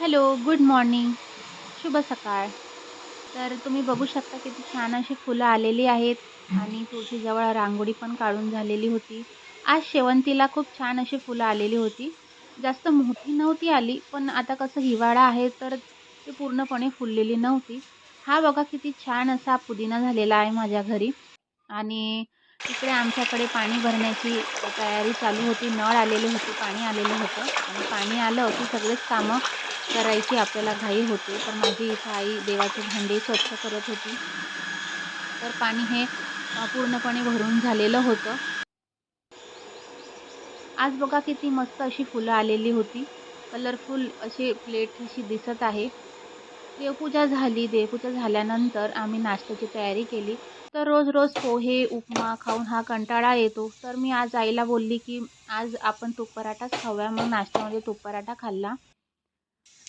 Hello, good morning. शुभ सकाळ. तर तुम्ही बघू शकता किती छान अशी फुलं आलेली आहेत आणि तुळशीजवळ रांगोळी पण काढून झालेली होती. आज शेवंतीला खूप छान अशी फुलं आलेली होती. जास्त मोठी नव्हती आली, पण आता कसं हिवाळा आहे तर ते पूर्णपणे फुललेली नव्हती. हा बघा किती छान असा पुदिना झालेला आहे माझ्या घरी. आणि इकडे आमच्याकडे पाणी भरण्याची तयारी चालू होती. नळ आलेले होते, पाणी आलेलं होतं आणि पाणी आलं की सगळेच कामं करायची आपल्याला घाई होते. तर माझी इथं आई देवाचे भांडे स्वच्छ करत होती. तर पाणी हे पूर्णपणे भरून झालेलं होतं. आज बघा किती मस्त अशी फुलं आलेली होती. कलरफुल अशी प्लेट अशी दिसत आहे. देवपूजा झाली. देवपूजा झाल्यानंतर आम्ही नाश्त्याची तयारी केली. तर रोज-रोज पोहे, उपमा खाऊन हा कंटाळा येतो. तर मी आज आईला बोलली, की आज आपण तूप पराठाच खाऊया. मग नाश्त्यामध्ये तूप पराठा खाल्ला.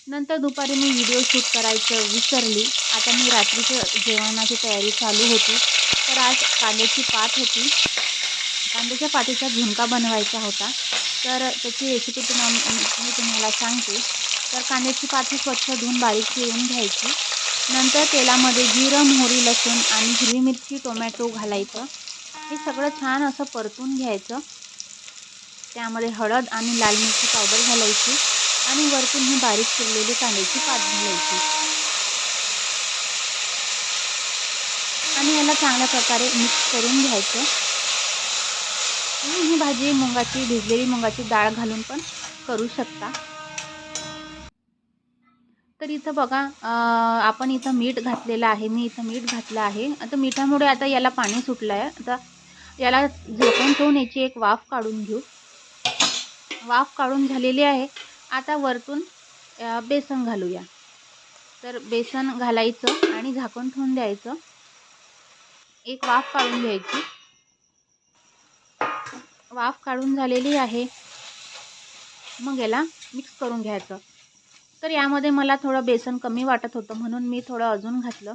नंतर दुपारी मी व्हिडिओ शूट करायचं विसरली. आता मी रात्रीचं जेवणाची तयारी चालू होती. तर आज कांद्याची पात होती. कांद्याच्या पातीचा झुणका बनवायचा होता. तर त्याची रेसिपी मी तुम्हाला सांगते. तर कांद्याची पात ही स्वच्छ धुवून बारीक चिरून घ्यायची. नंतर तेलामध्ये जिरं, मोहरी, लसूण आणि हिरवी मिरची, टोमॅटो घालायचं. हे सगळं छान असं परतून घ्यायचं. त्यामध्ये हळद आणि लाल मिरची पावडर घालायची आणि वरतून ही बारीक चिरलेली कांद्याची पात घालायची आणि याला चांगल्या प्रकारे मिक्स करून घ्यायचं. तुम्ही ही भाजी भिजलेली मुगाची डाळ घालून पण करू शकता. तर इथं बघा आपण इथं मीठ घातलेलं आहे. मी इथं मीठ घातलं आहे. आता मिठामुळे आता याला पाणी सुटलं आहे. आता याला झाकून ठेवून याची एक वाफ काढून घेऊ. वाफ काढून झालेली आहे. आता वरतून बेसन घालूया. तर बेसन घालायचं आणि झाकून ठेवून द्यायचं. एक वाफ काढून घ्यायची. वाफ काढून झालेली आहे. मग याला मिक्स करून घ्यायचं. तर यामध्ये मला थोडं बेसन कमी वाटत होतं म्हणून मी थोडं अजून घातलं.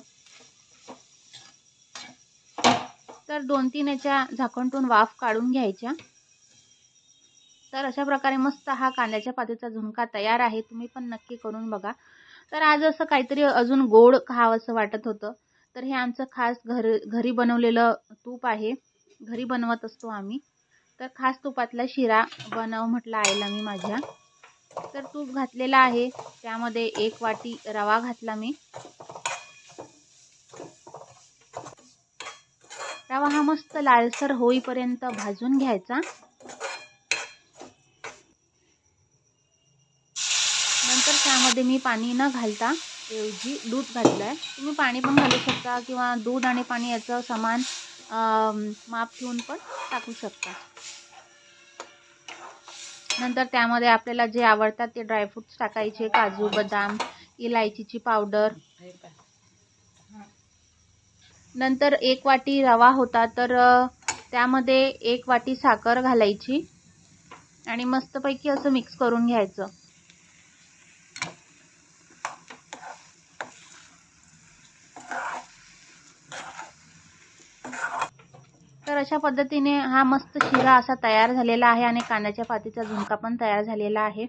तर 2-3 याच्या झाकण ठेवून वाफ काढून घ्यायच्या. तर अशा प्रकारे मस्त हा कांद्याच्या पातीचा झुणका तयार आहे. तुम्ही पण नक्की करून बघा. तर आज असं काहीतरी अजून गोड खावंसं वाटत होतं. तर हे आमचं खास घरी बनवलेलं तूप आहे. घरी बनवत असतो आम्ही. तर खास तुपातला शिरा बनव म्हटलं आईला मी माझ्या. तर तूप घातलेलं आहे. त्यामध्ये 1 वाटी रवा घातला मी. रवा हा मस्त लालसर होईपर्यंत भाजून घ्यायचा. नंतर त्यामध्ये मी पाणी न घालता ऐवजी दूध घातलं आहे. तुम्ही पाणी पण घालू शकता किंवा दूध आणि पाणी याचं समान माप ठेवून पण टाकू शकता. नंतर त्यामध्ये आपल्याला जे आवडतात ते ड्रायफ्रुट्स टाकायचे. काजू, बदाम, इलायचीची पावडर. नंतर 1 वाटी रवा होता तर त्यामध्ये 1 वाटी साखर घालायची आणि मस्तपैकी असं मिक्स करून घ्यायचं. तर अशा पद्धतीने हा मस्त शिरा असा तयार झालेला आहे आणि कांद्याच्या पातीचा झुणका पण तयार झालेला आहे.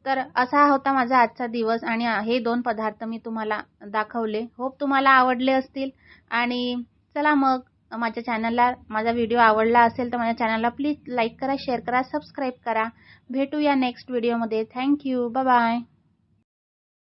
तर असा होता माझा आजचा दिवस आणि हे 2 पदार्थ मी तुम्हाला दाखवले. होप तुम्हाला आवडले असतील आणि चला मग माझा व्हिडिओ आवडला असेल तर माझ्या चॅनलला प्लीज लाईक करा, शेअर करा, सबस्क्राईब करा. भेटूया नेक्स्ट व्हिडिओमध्ये. Thank you. Bye bye.